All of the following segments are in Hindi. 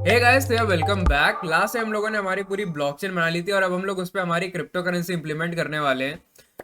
हे गाइस, तो वेलकम बैक। लास्ट टाइम हम लोगों ने हमारी पूरी ब्लॉकचेन बना ली थी और अब हम लोग उस पर हमारी क्रिप्टो करेंसी इंप्लीमेंट करने वाले हैं।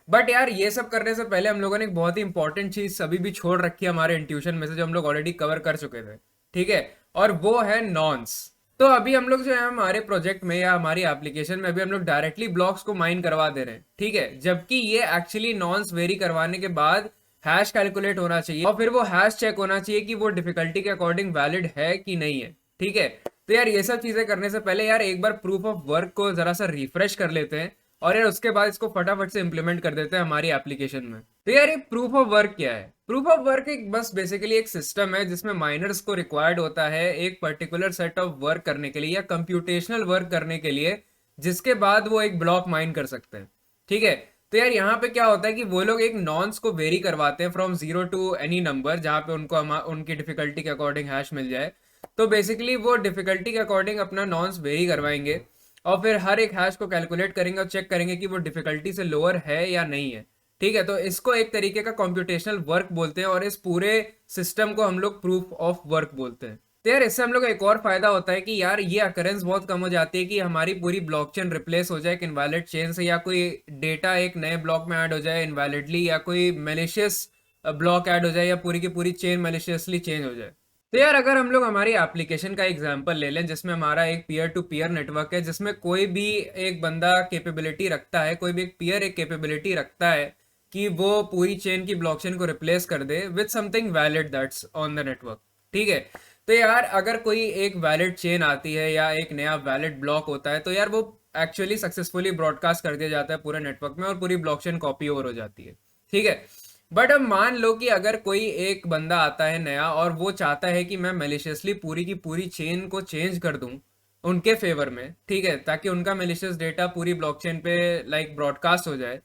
बट यार, ये सब करने से पहले हम लोगों ने एक बहुत ही इंपॉर्टेंट चीज अभी भी छोड़ रखी है हमारे इंट्यूशन में से, जो हम लोग ऑलरेडी कवर कर चुके थे। ठीक है, और वो है नॉन्स। तो अभी हम लोग जो है हमारे प्रोजेक्ट में या हमारी एप्लीकेशन में अभी हम लोग डायरेक्टली ब्लॉक्स को माइन करवा दे रहे हैं। ठीक है, जबकि ये एक्चुअली नॉन्स वेरी करवाने के बाद हैश कैलकुलेट होना चाहिए और फिर वो हैश चेक होना चाहिए कि वो डिफिकल्टी के अकॉर्डिंग वैलिड है कि नहीं है। ठीक है, तो यार ये सब चीजें करने से पहले यार एक बार प्रूफ ऑफ वर्क को जरा सा रिफ्रेश कर लेते हैं और यार उसके बाद इसको फटाफट से इंप्लीमेंट कर देते हैं हमारी एप्लीकेशन में। तो यार ये प्रूफ ऑफ वर्क क्या है? प्रूफ ऑफ वर्क एक बस बेसिकली एक सिस्टम है जिसमें माइनर्स को रिक्वायर्ड होता है एक पर्टिकुलर सेट ऑफ वर्क करने के लिए या कंप्यूटेशनल वर्क करने के लिए, जिसके बाद वो एक ब्लॉक माइन कर सकते हैं। ठीक है, तो यार यहाँ पे क्या होता है कि वो लोग एक नॉन्स को वेरी करवाते हैं from zero to any number, जहाँ पे उनको उनकी डिफिकल्टी के अकॉर्डिंग हैश मिल जाए। तो बेसिकली वो डिफिकल्टी के अकॉर्डिंग अपना नॉन्स वेरी करवाएंगे और फिर हर एक हैश को कैलकुलेट करेंगे और चेक करेंगे कि वो डिफिकल्टी से लोअर है या नहीं है। ठीक है, तो इसको एक तरीके का कंप्यूटेशनल वर्क बोलते हैं और इस पूरे सिस्टम को हम लोग प्रूफ ऑफ वर्क बोलते हैं। तो यार इससे हम लोग को एक और फायदा होता है कि यार ये अकरेंस बहुत कम हो जाती है कि हमारी पूरी ब्लॉकचेन रिप्लेस हो जाए एक इनवैलिड चेन से, या कोई डेटा एक नए ब्लॉक में ऐड हो जाए इनवैलिडली, या कोई मेलिशियस ब्लॉक ऐड हो जाए, या पूरी की पूरी चेन मेलिशियसली चेंज हो जाए। तो यार अगर हम लोग हमारी एप्लीकेशन का एग्जांपल ले लें जिसमें हमारा एक पीयर टू पीयर नेटवर्क है, जिसमें कोई भी एक बंदा कैपेबिलिटी रखता है, कोई भी एक पीयर एक कैपेबिलिटी रखता है कि वो पूरी चेन की ब्लॉकचेन को रिप्लेस कर दे with something valid that's on the network. ठीक है, तो यार अगर कोई एक वैलिड चेन आती है या एक नया वैलिड ब्लॉक होता है तो यार वो एक्चुअली सक्सेसफुली ब्रॉडकास्ट कर दिया जाता है पूरे नेटवर्क में और पूरी ब्लॉकचेन कॉपी ओवर हो जाती है। ठीक है, बट अब मान लो कि अगर कोई एक बंदा आता है नया और वो चाहता है कि मैं मेलिशियसली पूरी की पूरी चेन को चेंज कर दूं उनके फेवर में, ठीक है, ताकि उनका मेलिशियस डेटा पूरी ब्लॉकचेन पे लाइक ब्रॉडकास्ट हो जाए।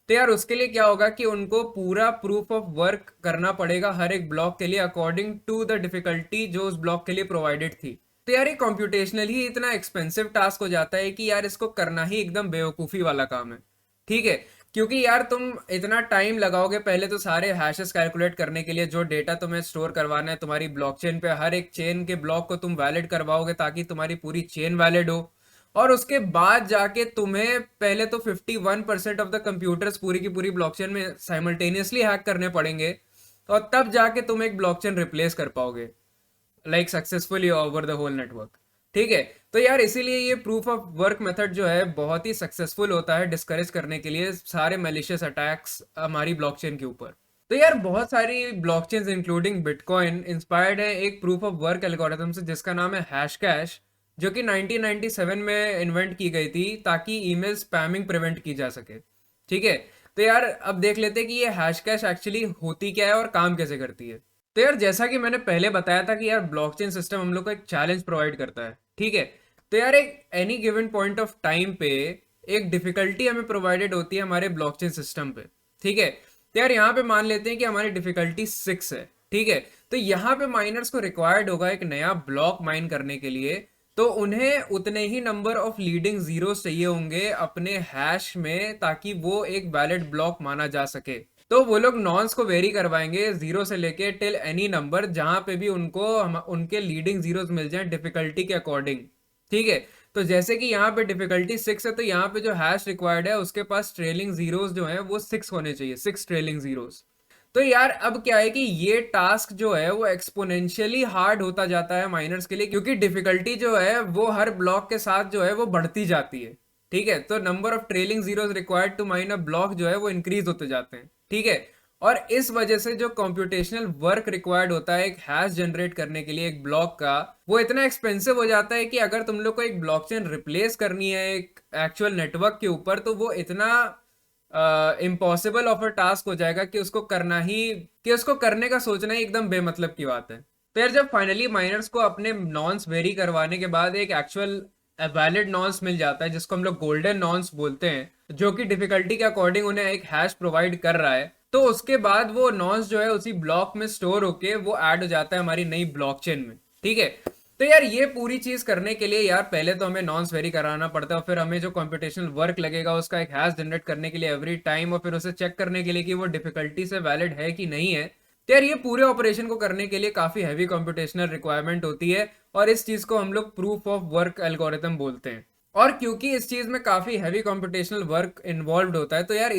तो यार उसके लिए क्या होगा कि उनको पूरा प्रूफ ऑफ वर्क करना पड़ेगा हर एक ब्लॉक के लिए अकॉर्डिंग टू द डिफिकल्टी जो उस ब्लॉक के लिए प्रोवाइडेड थी। तो यार ये कॉम्प्यूटेशनल ही इतना एक्सपेंसिव टास्क हो जाता है कि यार इसको करना ही एकदम बेवकूफ़ी वाला काम है। ठीक है, क्योंकि यार तुम इतना टाइम लगाओगे पहले तो सारे हैशेस कैलकुलेट करने के लिए, जो डेटा तुम्हें स्टोर करवाना है तुम्हारी ब्लॉकचेन पे, हर एक चेन के ब्लॉक को तुम वैलिड करवाओगे ताकि तुम्हारी पूरी चेन वैलिड हो। और उसके बाद जाके तुम्हें पहले तो 51% ऑफ द कंप्यूटर्स पूरी की पूरी ब्लॉकचेन में साइमल्टेनियसली हैक करने पड़ेंगे और तब जाके तुम एक ब्लॉकचेन रिप्लेस कर पाओगे like successfully over the whole network. ठीक है, तो यार इसीलिए ये प्रूफ ऑफ वर्क मेथड जो है बहुत ही सक्सेसफुल होता है डिस्करेज करने के लिए सारे मैलिशियस अटैक्स हमारी ब्लॉकचेन के ऊपर। तो यार बहुत सारी ब्लॉकचेन्स इंक्लूडिंग बिटकॉइन इंस्पायर्ड है एक प्रूफ ऑफ वर्क एल्गोरिथम से जिसका नाम है हैश कैश, जो कि 1997 में इन्वेंट की गई थी ताकि ईमेल स्पैमिंग प्रिवेंट की जा सके। ठीक है, तो यार अब देख लेते हैं कि ये हैश कैश एक्चुअली होती क्या है और काम कैसे करती है। तो यार जैसा कि मैंने पहले बताया था कि यार ब्लॉकचेन सिस्टम हम लोग को एक चैलेंज प्रोवाइड करता है। ठीक है, तो यार एक any given point of time पे एक डिफिकल्टी हमें प्रोवाइडेड होती है हमारे ब्लॉकचेन सिस्टम पे। ठीक है, तो यार यहाँ पे मान लेते हैं कि हमारी डिफिकल्टी 6 है। ठीक है, तो यहाँ पे माइनर्स को रिक्वायर्ड होगा एक नया ब्लॉक माइन करने के लिए, तो उन्हें उतने ही नंबर ऑफ लीडिंग जीरोस चाहिए होंगे अपने हैश में ताकि वो एक वैलिड ब्लॉक माना जा सके। तो वो लोग नॉन्स को वेरी करवाएंगे जीरो से लेके टिल एनी नंबर, जहां पे भी उनको उनके लीडिंग जीरोस मिल जाए डिफिकल्टी के अकॉर्डिंग। ठीक है, तो जैसे कि यहाँ पे डिफिकल्टी 6 है तो यहाँ पे जो हैश रिक्वायर्ड है उसके पास ट्रेलिंग जीरोस जो है वो 6 होने चाहिए, 6 ट्रेलिंग जीरोस। तो यार अब क्या है कि ये टास्क जो है वो एक्सपोनेंशियली हार्ड होता जाता है माइनर्स के लिए, क्योंकि डिफिकल्टी जो है वो हर ब्लॉक के साथ जो है वो बढ़ती जाती है। ठीक है, तो number of trailing zeros required to mine a block जो है वो इंक्रीज होते जाते हैं। ठीक है, और इस वजह से जो कंप्यूटेशनल वर्क रिक्वायर्ड होता है एक हैश जनरेट करने के लिए एक ब्लॉक का, वो इतना एक्सपेंसिव हो जाता है कि अगर तुम लोग को एक ब्लॉकचेन रिप्लेस करनी है एक एक्चुअल नेटवर्क के ऊपर तो वो इतना इम्पॉसिबल ऑफ अ टास्क हो जाएगा कि उसको करने का सोचना ही एकदम बेमतलब की बात है। फिर जब फाइनली माइनर्स को अपने नॉन्स वेरी करवाने के बाद एक एक्चुअल वैलिड नॉन्स मिल जाता है जिसको हम लोग गोल्डन नॉन्स बोलते हैं, जो कि डिफिकल्टी के अकॉर्डिंग उन्हें एक हैश प्रोवाइड कर रहा है, तो उसके बाद वो नॉन्स जो है उसी ब्लॉक में स्टोर होके वो ऐड हो जाता है हमारी नई ब्लॉकचेन में। ठीक है, तो यार ये पूरी चीज करने के लिए यार पहले तो हमें नॉन्स वेरी कराना पड़ता है और फिर हमें जो कंप्यूटेशनल वर्क लगेगा उसका एक हैश जनरेट करने के लिए एवरी टाइम, और फिर उसे चेक करने के लिए कि वो डिफिकल्टी से वैलिड है कि नहीं है, तो यार ये पूरे ऑपरेशन को करने के लिए काफी हैवी कंप्यूटेशनल रिक्वायरमेंट होती है और इस चीज को हम लोग प्रूफ ऑफ वर्क एल्गोरिथम बोलते हैं। और क्योंकि इस चीज में काफी हैवी कंप्यूटेशनल वर्क इन्वॉल्व होता है तो यार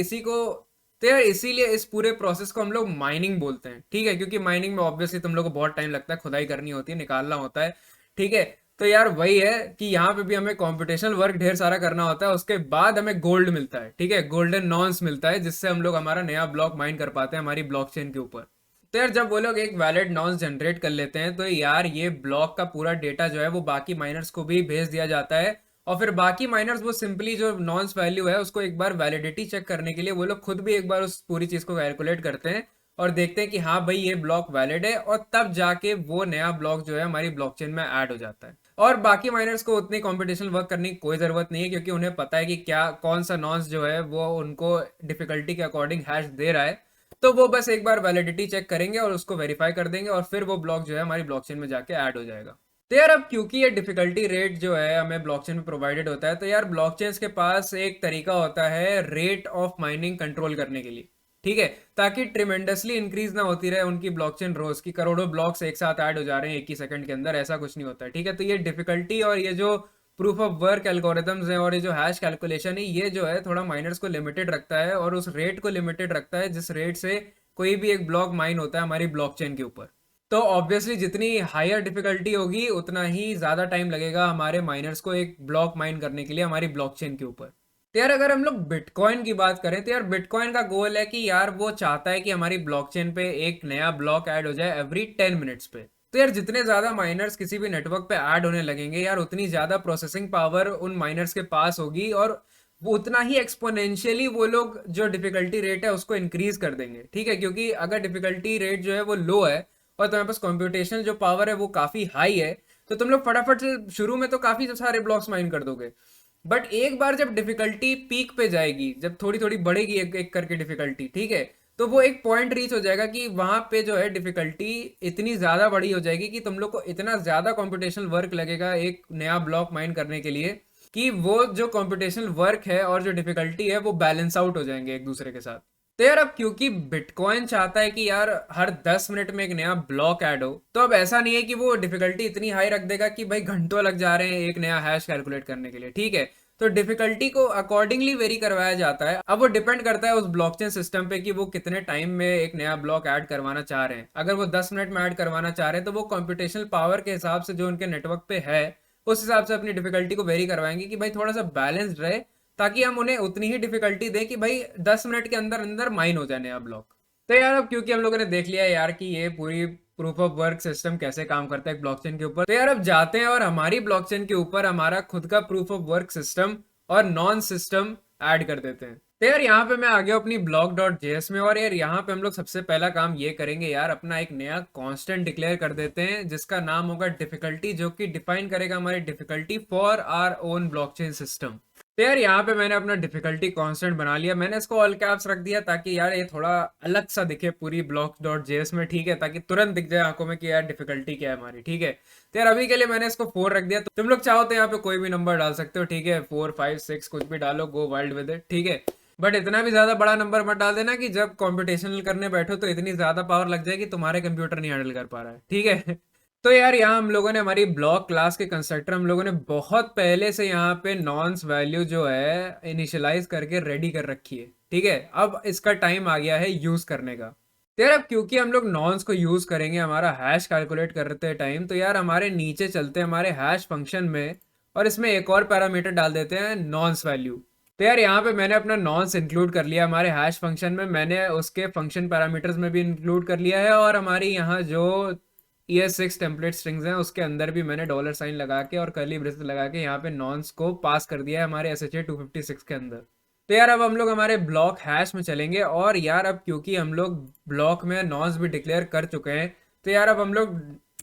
इसीलिए इस पूरे प्रोसेस को हम लोग माइनिंग बोलते हैं, ठीक है। क्योंकि माइनिंग में ऑब्वियसली तुम लोग को बहुत टाइम लगता है, खुदाई करनी होती है, निकालना होता है, ठीक है। तो यार वही है कि यहाँ पे भी हमें कंप्यूटेशनल वर्क ढेर सारा करना होता है, उसके बाद हमें गोल्ड मिलता है, ठीक है, गोल्डन नॉन्स मिलता है, जिससे हम लोग हमारा नया ब्लॉक माइन कर पाते हैं हमारी ब्लॉकचेन के ऊपर। तो यार जब वो लोग एक वैलिड नॉन्स जनरेट कर लेते हैं तो यार ये ब्लॉक का पूरा डेटा जो है वो बाकी माइनर्स को भी भेज दिया जाता है, और फिर बाकी माइनर्स वो सिंपली जो नॉन्स वैल्यू है उसको एक बार वैलिडिटी चेक करने के लिए वो लोग खुद भी एक बार उस पूरी चीज को कैलकुलेट करते हैं और देखते हैं कि हाँ भाई ये ब्लॉक वैलिड है, और तब जाके वो नया ब्लॉक जो है हमारी ब्लॉकचेन में ऐड हो जाता है। और बाकी माइनर्स को उतनी कॉम्पिटिशनल वर्क करने की कोई जरूरत नहीं है, क्योंकि उन्हें पता है कि क्या कौन सा नॉन्स जो है वो उनको डिफिकल्टी के अकॉर्डिंग हैश दे रहा है। तो वो बस एक बार वैलिडिटी चेक करेंगे और उसको वेरीफाई कर देंगे, और फिर वो ब्लॉक जो है हमारी ब्लॉकचेन में जाके ऐड हो जाएगा। तो यार अब क्योंकि ये डिफिकल्टी रेट जो है हमें ब्लॉकचेन में प्रोवाइडेड होता है, तो यार ब्लॉकचेन्स के पास एक तरीका होता है रेट ऑफ माइनिंग कंट्रोल करने के लिए, ठीक है, ताकि ट्रिमेंडसली इंक्रीज ना होती रहे उनकी ब्लॉकचेन रोज की करोड़ों ब्लॉक्स एक साथ ऐड हो जा रहे हैं एक ही सेकंड के अंदर, ऐसा कुछ नहीं होता है, ठीक है। तो ये डिफिकल्टी और ये जो प्रूफ ऑफ वर्क एल्गोरिथम्स हैं और ये जो हैश कैलकुलेशन है ये जो है थोड़ा माइनर्स को लिमिटेड रखता है, और उस रेट को लिमिटेड रखता है जिस रेट से कोई भी एक ब्लॉक माइन होता है हमारी ब्लॉकचेन के ऊपर। तो ऑब्वियसली जितनी हायर डिफिकल्टी होगी उतना ही ज्यादा टाइम लगेगा हमारे माइनर्स को एक ब्लॉक माइन करने के लिए हमारी ब्लॉकचेन के ऊपर। तो यार अगर हम लोग बिटकॉइन की बात करें तो यार बिटकॉइन का गोल है कि यार वो चाहता है कि हमारी ब्लॉकचेन पे एक नया ब्लॉक ऐड हो जाए एवरी 10 मिनट्स पे। तो यार जितने ज्यादा माइनर्स किसी भी नेटवर्क पे ऐड होने लगेंगे यार उतनी ज्यादा प्रोसेसिंग पावर उन माइनर्स के पास होगी, और वो उतना ही एक्सपोनेंशियली वो लोग जो डिफिकल्टी रेट है उसको इंक्रीज कर देंगे, ठीक है। क्योंकि अगर डिफिकल्टी रेट जो है वो लो है और तुम्हारे पास कंप्यूटेशनल जो पावर है वो काफी हाई है, तो तुम लोग फटाफट से शुरू में तो काफी सारे ब्लॉक्स माइन कर दोगे। बट एक बार जब डिफिकल्टी पीक पे जाएगी, जब थोड़ी थोड़ी बढ़ेगी एक एक करके डिफिकल्टी, ठीक है, तो वो एक पॉइंट रीच हो जाएगा कि वहां पे जो है डिफिकल्टी इतनी ज्यादा बड़ी हो जाएगी कि तुम लोग को इतना ज्यादा कंप्यूटेशनल वर्क लगेगा एक नया ब्लॉक माइन करने के लिए कि वो जो कंप्यूटेशनल वर्क है और जो डिफिकल्टी है वो बैलेंस आउट हो जाएंगे एक दूसरे के साथ। तो यार अब क्योंकि बिटकॉइन चाहता है कि यार हर 10 मिनट में एक नया ब्लॉक ऐड हो, तो अब ऐसा नहीं है कि वो डिफिकल्टी इतनी हाई रख देगा कि भाई घंटों लग जा रहे हैं एक नया हैश कैलकुलेट करने के लिए, ठीक है। तो डिफिकल्टी को अकॉर्डिंगली वेरी करवाया जाता है। अब वो डिपेंड करता है उस ब्लॉकचेन सिस्टम पे कि वो कितने टाइम में एक नया ब्लॉक ऐड करवाना चाह रहे हैं। अगर वो 10 मिनट में ऐड करवाना चाह रहे हैं तो वो कंप्यूटेशनल पावर के हिसाब से जो उनके नेटवर्क पे है उस हिसाब से अपनी डिफिकल्टी को वेरी करवाएंगे कि भाई थोड़ा सा बैलेंस्ड रहे, ताकि हम उन्हें उतनी ही डिफिकल्टी दें कि भाई 10 मिनट के अंदर अंदर माइन हो जाए नया ब्लॉक। तो यार अब क्योंकि हम लोगों ने देख लिया यार कि ये पूरी प्रूफ ऑफ वर्क सिस्टम कैसे काम करता है एक ब्लॉकचेन के ऊपर, तो यार अब जाते हैं और हमारी ब्लॉकचेन के ऊपर हमारा खुद का प्रूफ ऑफ वर्क सिस्टम और नॉन सिस्टम ऐड कर देते हैं। तो यार यहाँ पे मैं आ गया अपनी ब्लॉक डॉट जेएस में, और यार यहाँ पे हम लोग सबसे पहला काम ये करेंगे यार अपना एक नया कांस्टेंट डिक्लेयर कर देते हैं जिसका नाम होगा डिफिकल्टी, जो कि डिफाइन करेगा हमारी difficulty for our own blockchain system. तो यार यहाँ पे मैंने अपना डिफिकल्टी कांस्टेंट बना लिया, मैंने इसको ऑल कैप्स रख दिया ताकि यार ये थोड़ा अलग सा दिखे पूरी ब्लॉक डॉट जेएस में, ठीक है, ताकि तुरंत दिख जाए आंखों में कि यार डिफिकल्टी क्या है हमारी, ठीक है। तो यार अभी के लिए मैंने इसको 4 रख दिया, तो तुम लोग चाहो तो यहाँ पे कोई भी नंबर डाल सकते हो, ठीक है, 4 5 6 कुछ भी डालो, गो वाइल्ड विद इट, ठीक है। बट इतना भी ज्यादा बड़ा नंबर मत डाल देना कि जब कॉम्पिटिशनल करने बैठो तो इतनी ज्यादा पावर लग जाए कि तुम्हारे कंप्यूटर नहीं हैंडल कर पा रहा है, ठीक है। तो यार यहाँ हम लोगों ने हमारी ब्लॉक क्लास के कंस्ट्रक्टर हम लोगों ने बहुत पहले से यहाँ पे नॉन्स वैल्यू जो है इनिशियलाइज करके रेडी कर रखी है, ठीक है। अब इसका टाइम आ गया है यूज करने का। तो यार अब क्योंकि हम लोग नॉन्स को यूज करेंगे हमारा हैश कैलकुलेट करते टाइम, तो यार हमारे नीचे चलते हैं हमारे हैश फंक्शन में और इसमें एक और पैरामीटर डाल देते हैं नॉन्स वैल्यू। तो यार यहाँ पे मैंने अपना नॉन्स इंक्लूड कर लिया हमारे हैश फंक्शन में, मैंने उसके फंक्शन पैरामीटर्स में भी इंक्लूड कर लिया है, और हमारी यहाँ जो ES6 टेम्पलेट स्ट्रिंग्स हैं उसके अंदर भी मैंने डॉलर साइन लगा के और कर्ली ब्रेसेस लगा के यहाँ पे नॉन्स को पास कर दिया है हमारे SHA 256 के अंदर। तो यार अब हम लोग हमारे ब्लॉक हैश में चलेंगे, और यार अब क्योंकि हम लोग ब्लॉक में नॉन्स भी डिक्लेयर कर चुके हैं तो यार अब हम लोग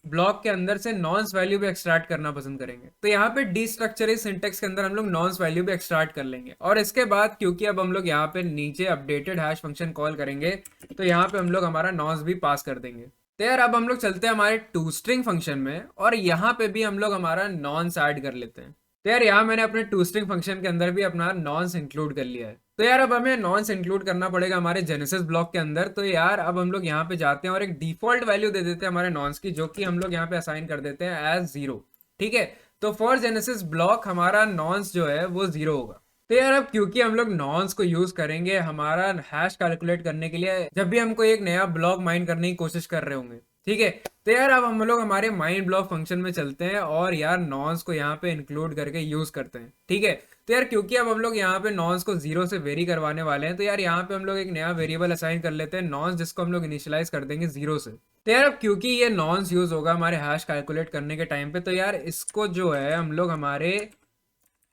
ब्लॉक के अंदर से नॉन्स वैल्यू भी एक्सट्रैक्ट करना पसंद करेंगे। तो यहाँ पे डीस्ट्रक्चराइज सिंटेक्स के अंदर हम लोग नॉन्स वैल्यू भी एक्सट्रैक्ट कर लेंगे, और इसके बाद क्योंकि अब हम लोग यहाँ पे नीचे अपडेटेड हैश फंक्शन कॉल करेंगे तो यहाँ पे हम लोग हमारा नॉन्स भी पास कर देंगे। तो यार अब हम लोग चलते हैं हमारे टू स्ट्रिंग फंक्शन में, और यहाँ पे भी हम लोग हमारा नॉन्स ऐड कर लेते हैं। तो यार यहाँ मैंने अपने टू स्ट्रिंग फंक्शन के अंदर भी अपना नॉन्स इंक्लूड कर लिया है। तो यार अब हमें नॉन्स इंक्लूड करना पड़ेगा हमारे जेनेसिस ब्लॉक के अंदर। तो यार अब हम लोग यहाँ पे जाते हैं और एक डिफॉल्ट वैल्यू दे देते हैं हमारे नॉन्स की, जो कि हम लोग यहाँ पे असाइन कर देते हैं एज 0। ठीक है, तो फॉर जेनेसिस ब्लॉक हमारा नॉन्स जो है वो 0 होगा। तो यार अब क्योंकि हम लोग नॉन्स को यूज करेंगे हमारा हैश कैलकुलेट करने के लिए, जब भी हमको एक नया ब्लॉक माइन करने की कोशिश कर रहे होंगे, ठीक है, तो यार अब हम लोग हमारे माइन ब्लॉक फंक्शन में चलते हैं और यार नॉन्स को यहाँ पे इंक्लूड करके यूज करते हैं। ठीक है, तो यार क्योंकि अब हम लोग यहाँ पे नॉन्स को 0 से वेरी करवाने वाले हैं, तो यार यहाँ पे हम लोग एक नया वेरिएबल असाइन कर लेते हैं नॉन्स, जिसको हम लोग इनिशियलाइज कर देंगे 0 से। तो यार अब क्योंकि ये नॉन्स यूज होगा हमारे हैश कैलकुलेट करने के टाइम पे, तो यार इसको जो है हम लोग हमारे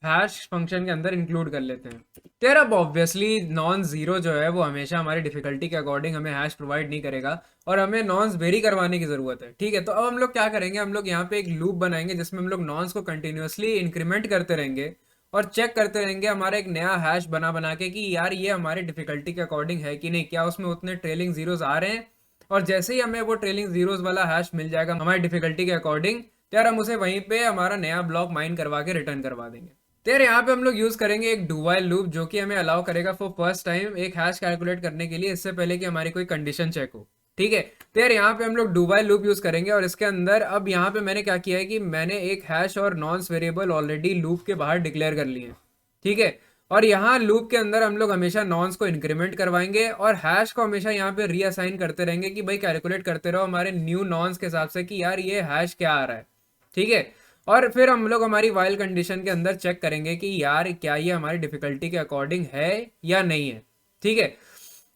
हैश फंक्शन के अंदर इंक्लूड कर लेते हैं। तो यार अब ऑब्वियसली नॉन जीरो जो है वो हमेशा हमारी डिफिकल्टी के अकॉर्डिंग हमें हैश प्रोवाइड नहीं करेगा और हमें नॉन्स वेरी करवाने की जरूरत है। ठीक है, तो अब हम लोग क्या करेंगे, हम लोग यहाँ पे एक लूप बनाएंगे जिसमें हम लोग नॉन्स को कंटिन्यूअसली इंक्रीमेंट करते रहेंगे और चेक करते रहेंगे हमारा एक नया हैश बना बना के कि यार ये हमारे डिफिकल्टी के अकॉर्डिंग है कि नहीं, क्या उसमें उतने ट्रेलिंग जीरोस आ रहे हैं। और जैसे ही हमें वो ट्रेलिंग जीरोस वाला हैश मिल जाएगा हमारी डिफिकल्टी के अकॉर्डिंग, तो यार हम उसे वहीं पे हमारा नया ब्लॉक माइन करवा के रिटर्न करवा देंगे। तो यार यहाँ पे हम लोग यूज करेंगे एक डू व्हाइल लूप, जो कि हमें अलाउ करेगा फॉर फर्स्ट टाइम एक हैश कैलकुलेट करने के लिए, इससे पहले कि हमारी कोई कंडीशन चेक हो। ठीक है, तो यार यहाँ पे हम लोग डू व्हाइल लूप यूज करेंगे और इसके अंदर अब यहाँ पे मैंने क्या किया है कि मैंने एक हैश और नॉन्स वेरिएबल ऑलरेडी लूप के बाहर डिक्लेयर कर लिए हैं। ठीक है, और यहाँ लूप के अंदर हम लोग हमेशा नॉन्स को इंक्रीमेंट करवाएंगे और हैश को हमेशा यहाँ पे रीअसाइन करते रहेंगे कि भाई कैलकुलेट करते रहो हमारे न्यू नॉन्स के हिसाब से कि यार ये हैश क्या आ रहा है। ठीक है, और फिर हम लोग हमारी वाइल कंडीशन के अंदर चेक करेंगे कि यार क्या ये हमारी डिफिकल्टी के अकॉर्डिंग है या नहीं है। ठीक है,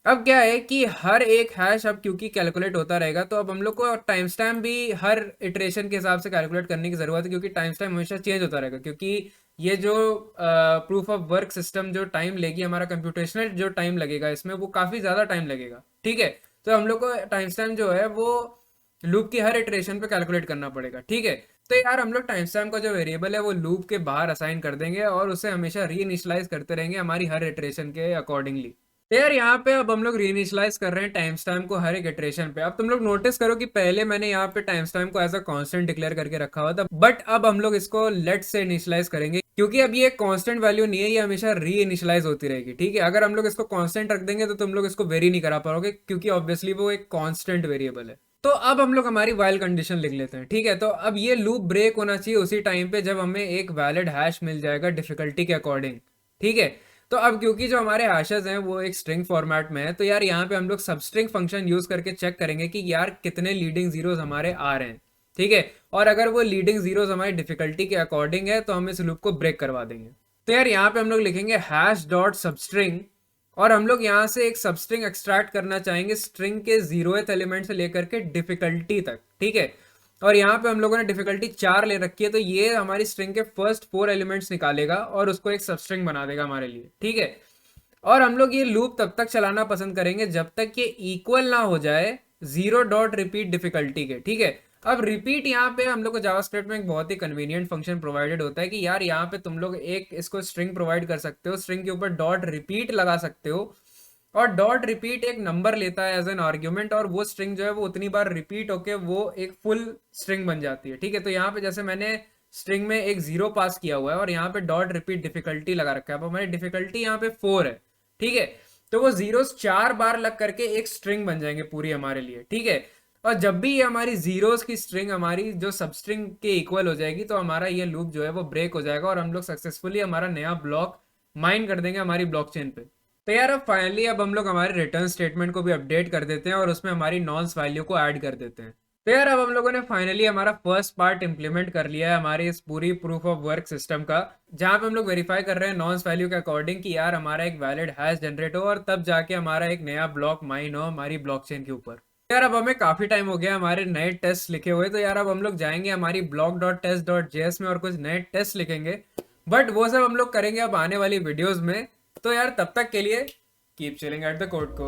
अब क्या है कि हर एक हैश अब क्योंकि कैलकुलेट होता रहेगा, तो अब हम लोग को टाइम स्टैम्प भी हर इटरेशन के हिसाब से कैलकुलेट करने की जरूरत है, क्योंकि टाइम स्टैम्प हमेशा चेंज होता रहेगा। क्योंकि ये जो प्रूफ ऑफ वर्क सिस्टम जो टाइम लेगी, हमारा कंप्यूटेशनल जो टाइम लगेगा इसमें, वो काफी ज्यादा टाइम लगेगा। ठीक है, तो हम लोग को टाइम स्टैम्प जो है वो लूप की हर इटरेशन पे कैलकुलेट करना पड़ेगा। ठीक है, तो यार हम लोग टाइम स्टैम्प का जो वेरिएबल है वो लूप के बाहर असाइन कर देंगे और उसे हमेशा री इनिशियलाइज करते रहेंगे हमारी हर इटरेशन के अकॉर्डिंगली। तो यार यहाँ पे अब हम लोग री इनिशियलाइज कर रहे हैं टाइम स्टैम्प को हर एक इटरेशन पे। अब तुम लोग नोटिस करो कि पहले मैंने यहाँ पे टाइम स्टैम्प को एज अ कांस्टेंट डिक्लेयर करके रखा हुआ था, बट अब हम लोग इसको लेट से इनिशियलाइज करेंगे, क्योंकि अब ये कांस्टेंट वैल्यू नहीं है, ये हमेशा री इनिशियलाइज होती रहेगी। ठीक है, अगर हम लोग इसको कांस्टेंट रख देंगे तो तुम लोग इसको वेरी नहीं करा पाओगे, क्योंकि ऑब्वियसली वो एक कांस्टेंट वेरिएबल है। तो अब हम लोग हमारी वाइल कंडीशन लिख लेते हैं। ठीक है, तो अब ये लूप ब्रेक होना चाहिए उसी टाइम पे जब हमें एक वैलिड हैश मिल जाएगा डिफिकल्टी के अकॉर्डिंग। ठीक है, तो अब क्योंकि जो हमारे हैशेस हैं वो एक स्ट्रिंग फॉर्मेट में है, तो यार यहाँ पे हम लोग सबस्ट्रिंग फंक्शन यूज करके चेक करेंगे कि यार कितने लीडिंग जीरोस हमारे आ रहे हैं। ठीक है, और अगर वो लीडिंग जीरोस हमारी डिफिकल्टी के अकॉर्डिंग है तो हम इस लूप को ब्रेक करवा देंगे। तो यार यहाँ पे हम लोग लिखेंगे हैश डॉट सबस्ट्रिंग, और हम लोग यहाँ से एक सबस्ट्रिंग एक्सट्रैक्ट करना चाहेंगे स्ट्रिंग के 0th एलिमेंट से लेकर के डिफिकल्टी तक। ठीक है, और यहाँ पे हम लोगों ने डिफिकल्टी 4 ले रखी है, तो ये हमारी स्ट्रिंग के फर्स्ट 4 एलिमेंट्स निकालेगा और उसको एक सबस्ट्रिंग बना देगा हमारे लिए। ठीक है, और हम लोग ये लूप तब तक चलाना पसंद करेंगे जब तक ये इक्वल ना हो जाए 0 डॉट रिपीट डिफिकल्टी के। ठीक है, अब रिपीट यहाँ पे हम लोग को जावास्क्रिप्ट में एक बहुत ही कन्वीनियंट फंक्शन प्रोवाइडेड होता है कि यार यहाँ पे तुम लोग एक इसको स्ट्रिंग प्रोवाइड कर सकते हो, स्ट्रिंग के ऊपर डॉट रिपीट लगा सकते हो, और डॉट रिपीट एक नंबर लेता है एज एन आर्ग्यूमेंट, और वो स्ट्रिंग जो है वो उतनी बार रिपीट होके वो एक फुल स्ट्रिंग बन जाती है। ठीक है, तो यहाँ पे जैसे मैंने स्ट्रिंग में एक 0 पास किया हुआ है और यहाँ पे डॉट रिपीट डिफिकल्टी लगा रखा है, अब हमारी डिफिकल्टी यहाँ पे 4 है। ठीक है, तो वो जीरोस 4 बार लग करके एक स्ट्रिंग बन जाएंगे पूरी हमारे लिए। ठीक है, और जब भी ये हमारी जीरोस की स्ट्रिंग हमारी जो सब स्ट्रिंग के इक्वल हो जाएगी तो हमारा ये लूप जो है वो ब्रेक हो जाएगा और हम लोग सक्सेसफुली हमारा नया ब्लॉक माइन कर देंगे हमारी ब्लॉकचेन पे। तो यार अब फाइनली अब हम लोग हमारे रिटर्न स्टेटमेंट को भी अपडेट कर देते हैं और उसमें हमारी नॉन्स वैल्यू को ऐड कर देते हैं। तो यार अब हम लोगों ने फाइनली हमारा फर्स्ट पार्ट इंप्लीमेंट कर लिया है हमारी इस पूरी प्रूफ ऑफ वर्क सिस्टम का, जहां पे हम लोग वेरीफाई कर रहे हैं नॉन्स वैल्यू के अकॉर्डिंग कि यार हमारा एक वैलिड हैश जनरेट हो और तब जाके हमारा एक नया ब्लॉक माइन हो हमारी ब्लॉकचेन के ऊपर। यार अब हमें काफी टाइम हो गया हमारे नए टेस्ट लिखे हुए, तो यार अब हम लोग जाएंगे हमारी block.test.js में और कुछ नए टेस्ट लिखेंगे, बट वो सब हम लोग करेंगे अब आने वाली वीडियोस में। तो यार तब तक के लिए keep chilling at the code को।